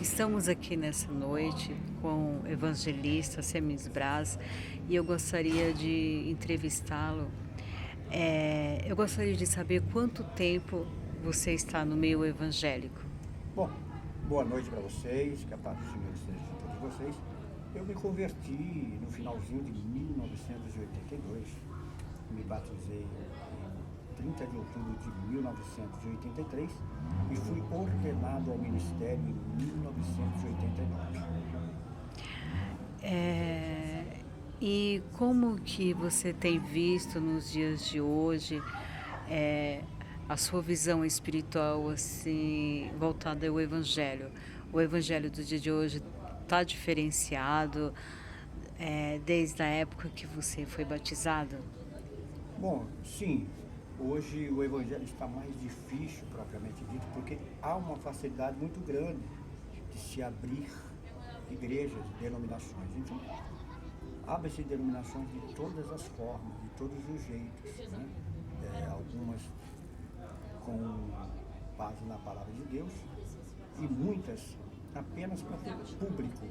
Estamos aqui nessa noite com o evangelista Semis Braz e eu gostaria de entrevistá-lo. Eu gostaria de saber quanto tempo você está no meio evangélico. Bom, boa noite para vocês, que a paz do Senhor esteja com todos vocês. Eu me converti no finalzinho de 1982, me batizei em 30 de outubro de 1983 e fui ordenado ao ministério em 1989. E como que você tem visto nos dias de hoje é, a sua visão espiritual assim voltada ao Evangelho? O Evangelho do dia de hoje está diferenciado desde a época que você foi batizado? Bom, sim, hoje o evangelho está mais difícil, propriamente dito, porque há uma facilidade muito grande de se abrir igrejas, denominações. Então, abrem-se denominações de todas as formas, de todos os jeitos, né? Algumas com base na palavra de Deus e muitas apenas para ter público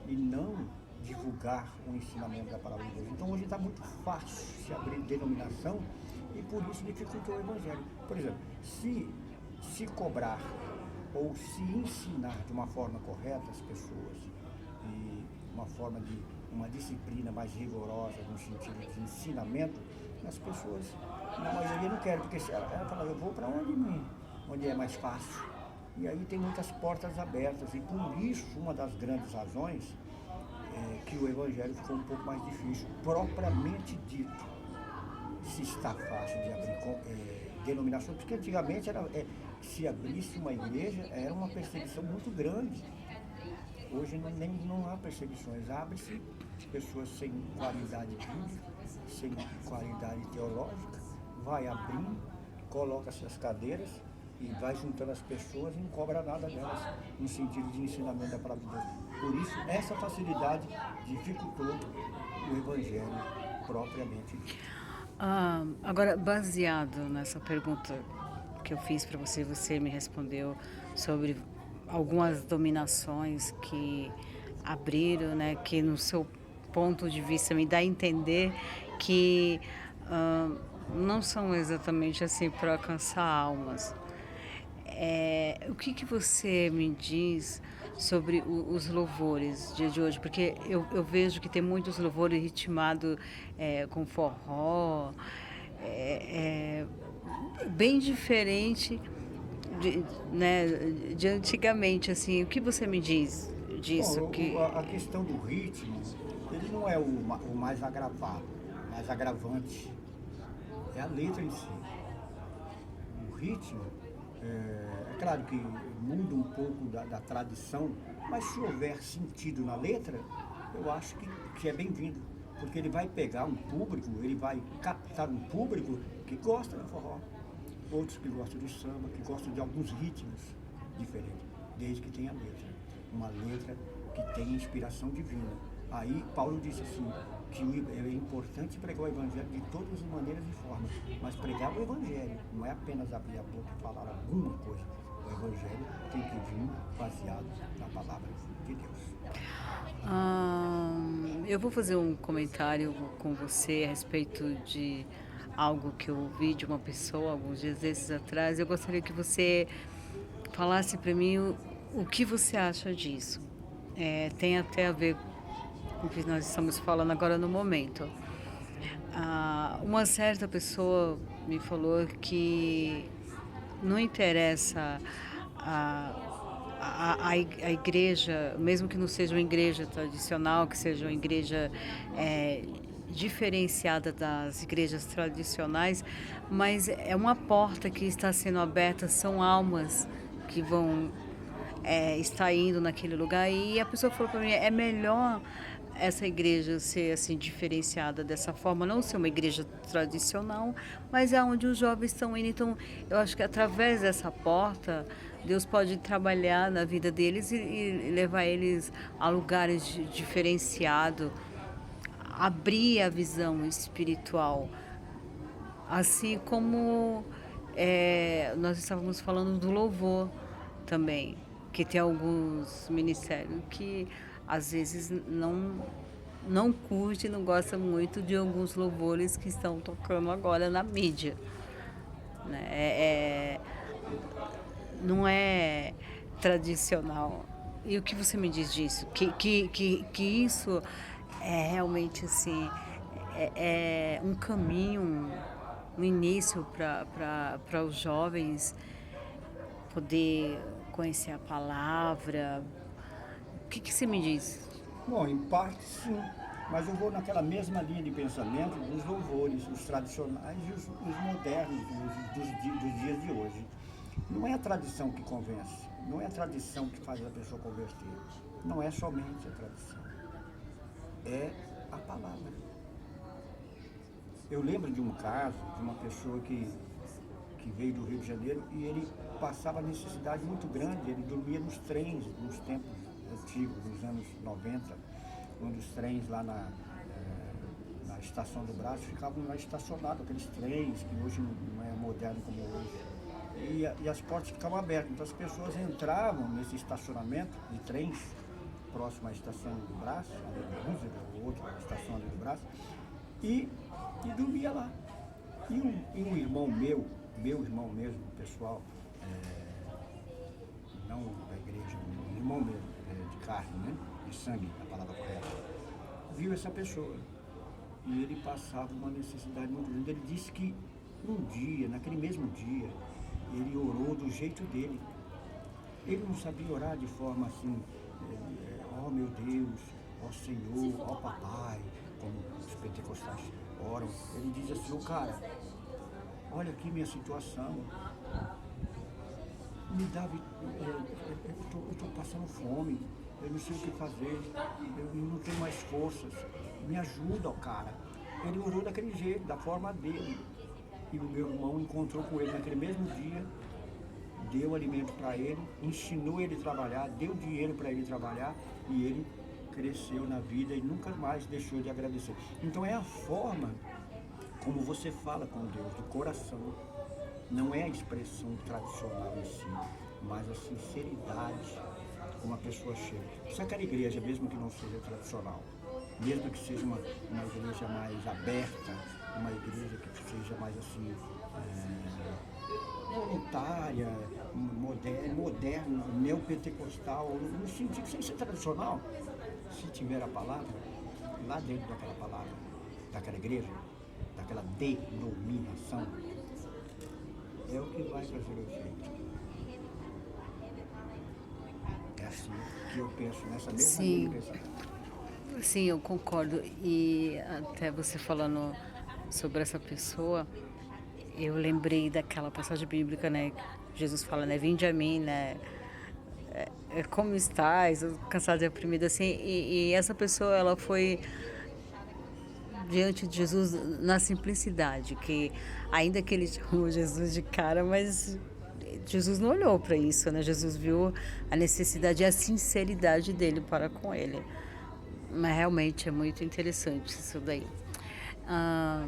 e não divulgar o ensinamento da palavra de Deus. Então hoje está muito fácil se abrir denominação e por isso dificultou o evangelho. Por exemplo, se cobrar ou se ensinar de uma forma correta as pessoas e uma forma de uma disciplina mais rigorosa no sentido de ensinamento, as pessoas, na maioria, não querem, porque ela fala, eu vou para onde é mais fácil. E aí tem muitas portas abertas, e por isso uma das grandes razões é que o evangelho ficou um pouco mais difícil, propriamente dito. Se está fácil de abrir denominação, porque antigamente se abrisse uma igreja era uma perseguição muito grande. Hoje não há perseguições, abre-se pessoas sem qualidade bíblica, sem qualidade teológica, vai abrindo, coloca-se as cadeiras e vai juntando as pessoas e não cobra nada delas no sentido de ensinamento da palavra de Deus. Por isso, essa facilidade dificultou o evangelho propriamente dito. Agora, baseado nessa pergunta que eu fiz para você, você me respondeu sobre algumas dominações que abriram, né, que no seu ponto de vista me dá a entender que não são exatamente assim para alcançar almas. O que você me diz sobre os louvores dia de hoje? Porque eu vejo que tem muitos louvores ritmados com forró, é, bem diferente de, né, de antigamente, assim. O que você me diz disso? Bom, a questão do ritmo, ele não é o mais agravado, o mais agravante, é a letra em si. O ritmo, é claro que muda um pouco da tradição, mas se houver sentido na letra, eu acho que é bem-vindo, porque ele vai pegar um público, ele vai captar um público que gosta do forró, outros que gostam do samba, que gostam de alguns ritmos diferentes, desde que tenha letra. Uma letra que tenha inspiração divina. Aí Paulo disse assim, que é importante pregar o evangelho de todas as maneiras e formas, mas pregar o evangelho não é apenas abrir a boca e falar alguma coisa. O evangelho tem que vir baseado na palavra de Deus. Eu vou fazer um comentário com você a respeito de algo que eu ouvi de uma pessoa alguns dias desses atrás. Eu gostaria que você falasse para mim o que você acha disso. Tem até a ver com o que nós estamos falando agora no momento. Uma certa pessoa me falou que não interessa a igreja, mesmo que não seja uma igreja tradicional, que seja uma igreja diferenciada das igrejas tradicionais, mas é uma porta que está sendo aberta, são almas que vão estar indo naquele lugar. E a pessoa falou para mim, é melhor essa igreja ser assim diferenciada dessa forma, não ser uma igreja tradicional, mas é onde os jovens estão indo. Então, eu acho que através dessa porta, Deus pode trabalhar na vida deles e levar eles a lugares diferenciados, abrir a visão espiritual, assim como nós estávamos falando do louvor também, porque tem alguns ministérios que às vezes não curte, não gosta muito de alguns louvores que estão tocando agora na mídia, né? Não é tradicional. E o que você me diz disso? Que isso é realmente assim, é um caminho, um início para os jovens poder conhecer a palavra. O que você me diz? Bom, em parte sim, mas eu vou naquela mesma linha de pensamento dos louvores, os tradicionais e os modernos dos dias de hoje. Não é a tradição que convence, não é a tradição que faz a pessoa converter, não é somente a tradição, é a palavra. Eu lembro de um caso de uma pessoa que veio do Rio de Janeiro e ele passava necessidade muito grande, ele dormia nos trens, nos tempos antigos, nos anos 90, um dos trens lá na Estação do Brás, ficavam lá estacionados, aqueles trens que hoje não é moderno como hoje. E as portas ficavam abertas, então as pessoas entravam nesse estacionamento de trens, próximo à Estação do Brás, ali de Roosevelt, ou outra estação ali do Brás, e dormia lá. E um irmão meu irmão mesmo, pessoal, não da igreja, um irmão mesmo, de carne, né? De sangue, a palavra correta, viu essa pessoa. E ele passava uma necessidade muito grande. Ele disse que um dia, naquele mesmo dia, ele orou do jeito dele. Ele não sabia orar de forma assim, ó meu Deus, ó Senhor, ó Papai, como os pentecostais oram. Ele diz assim, ô cara, olha aqui minha situação, me dá, eu estou passando fome, eu não sei o que fazer, eu não tenho mais forças, me ajuda, ó cara. Ele orou daquele jeito, da forma dele. E o meu irmão encontrou com ele naquele mesmo dia, deu alimento para ele, ensinou ele a trabalhar, deu dinheiro para ele trabalhar e ele cresceu na vida e nunca mais deixou de agradecer. Então é a forma como você fala com Deus, do coração. Não é a expressão tradicional em si, mas a sinceridade como a pessoa chega. Se aquela igreja, mesmo que não seja tradicional, mesmo que seja uma igreja mais aberta, uma igreja que seja mais assim, voluntária, moderna, neopentecostal, no sentido sem ser tradicional, se tiver a palavra, lá dentro daquela palavra, daquela igreja, daquela denominação, é o que vai fazer o efeito. É assim que eu penso, nessa mesma linha de Sim, pensamento. sim, eu concordo. E até você falando sobre essa pessoa, eu lembrei daquela passagem bíblica, né? Jesus fala, né? Vinde a mim, né? Como estás? Cansado e oprimido, assim. E essa pessoa, ela foi diante de Jesus na simplicidade, que ainda que ele chamou Jesus de cara, mas Jesus não olhou para isso, né? Jesus viu a necessidade e a sinceridade dele para com ele. Mas realmente é muito interessante isso daí. Ah,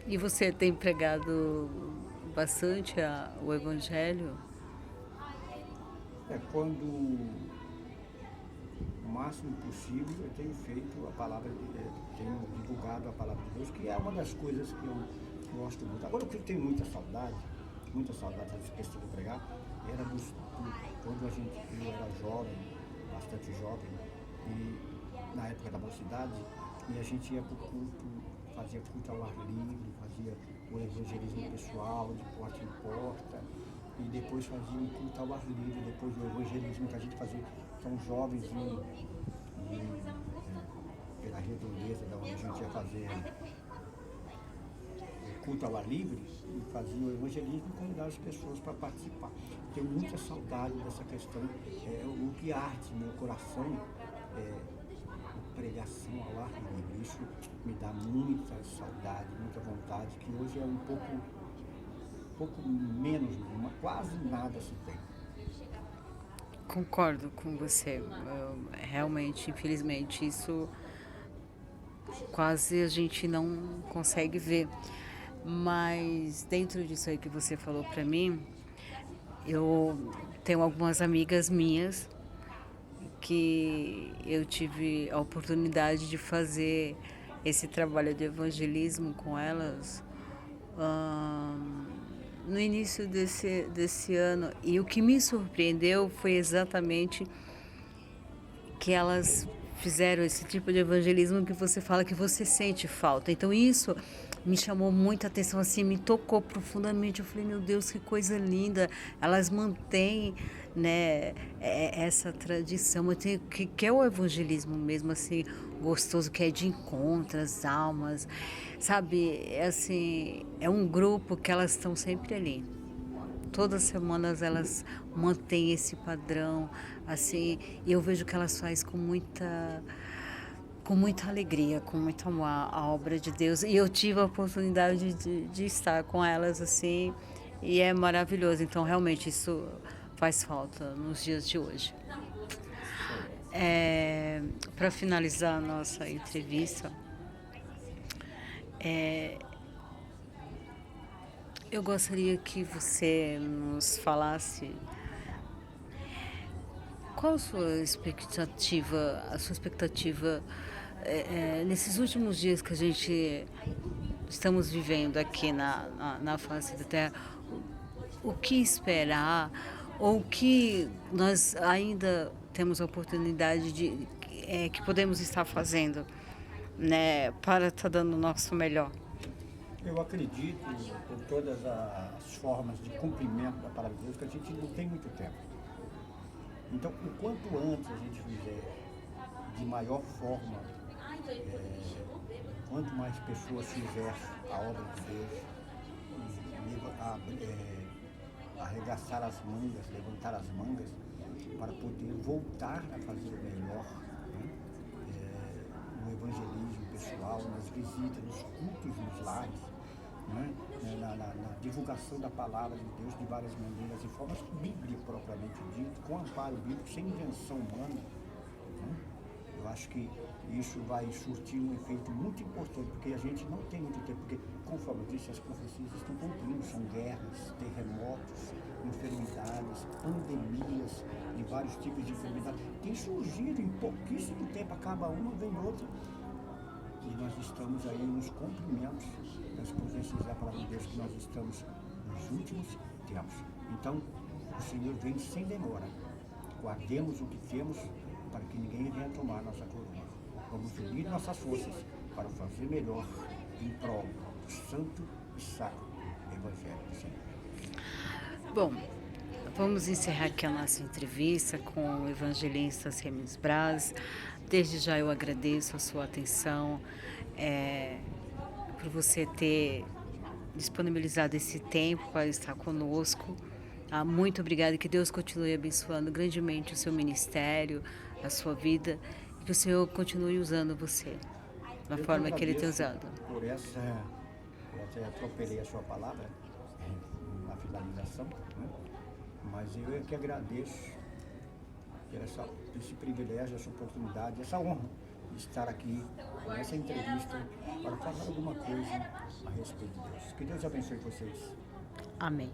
e você tem pregado bastante o Evangelho? Quando o máximo possível eu tenho feito a palavra, tenho divulgado a palavra de Deus, que é uma das coisas que eu gosto muito. Agora o que eu tenho muita saudade, esqueci de pregar, era quando eu era jovem, bastante jovem, e na época da mocidade, e a gente ia para o culto, fazia culto ao ar livre, fazia o evangelismo pessoal, de porta em porta, e depois fazia um culto ao ar livre, depois do evangelismo que a gente fazia, são jovens pela redondeza da onde a gente ia fazer o culto ao ar livre, e fazia o evangelismo e convidava as pessoas para participar. Tenho muita saudade dessa questão, o que arde meu coração a pregação ao ar livre. Isso me dá muita saudade, muita vontade, que hoje é um pouco menos, quase nada se tem. Concordo com você. Realmente, infelizmente, isso quase a gente não consegue ver. Mas dentro disso aí que você falou para mim, eu tenho algumas amigas minhas que eu tive a oportunidade de fazer esse trabalho de evangelismo com elas no início desse ano. E o que me surpreendeu foi exatamente que elas fizeram esse tipo de evangelismo que você fala que você sente falta. Então isso me chamou muita atenção, assim, me tocou profundamente. Eu falei, meu Deus, que coisa linda. Elas mantêm, né, essa tradição, que é o evangelismo mesmo, assim, gostoso, que é de encontro às almas, sabe? É assim, é um grupo que elas estão sempre ali. Todas as semanas elas mantêm esse padrão, assim, e eu vejo que elas fazem com muita alegria, com muito amor a obra de Deus. E eu tive a oportunidade de estar com elas, assim, e é maravilhoso. Então, realmente, isso faz falta nos dias de hoje. Para finalizar a nossa entrevista, eu gostaria que você nos falasse qual a sua expectativa nesses últimos dias que a gente estamos vivendo aqui na face da Terra, o que esperar ou o que nós ainda temos a oportunidade que podemos estar fazendo, né, para estar dando o nosso melhor. Eu acredito, por todas as formas de cumprimento da palavra de Deus, que a gente não tem muito tempo. Então, o quanto antes a gente fizer de maior forma, quanto mais pessoas fizerem a obra de Deus, arregaçar as mangas, levantar as mangas, para poder voltar a fazer o melhor, né? No evangelismo pessoal, nas visitas, nos cultos nos lares, né? Na divulgação da palavra de Deus de várias maneiras, de formas bíblicas propriamente dito, com amparo bíblico, sem invenção humana, né? Eu acho que isso vai surtir um efeito muito importante, porque a gente não tem muito tempo, porque, conforme eu disse, as profecias estão cumprindo, são guerras, terremotos, enfermidades, pandemias, de vários tipos de enfermidades. Tem surgido em pouquíssimo tempo, acaba uma, vem outra. E nós estamos aí nos cumprimentos das profecias da palavra de Deus, que nós estamos nos últimos tempos. Então, o Senhor vem sem demora. Guardemos o que temos para que ninguém venha tomar nossa coroa. Vamos unir nossas forças para fazer melhor em prol do santo e sacro Evangelho do Senhor. Bom, vamos encerrar aqui a nossa entrevista com o evangelista Remes Braz. Desde já eu agradeço a sua atenção, por você ter disponibilizado esse tempo para estar conosco. Muito obrigada e que Deus continue abençoando grandemente o seu ministério, a sua vida, e que o Senhor continue usando você da forma que Ele tem usado. Por essa, eu até atropelei a sua palavra na finalização, né? Mas eu é que agradeço por esse privilégio, essa oportunidade, essa honra de estar aqui nessa entrevista para falar alguma coisa a respeito de Deus. Que Deus abençoe vocês. Amém.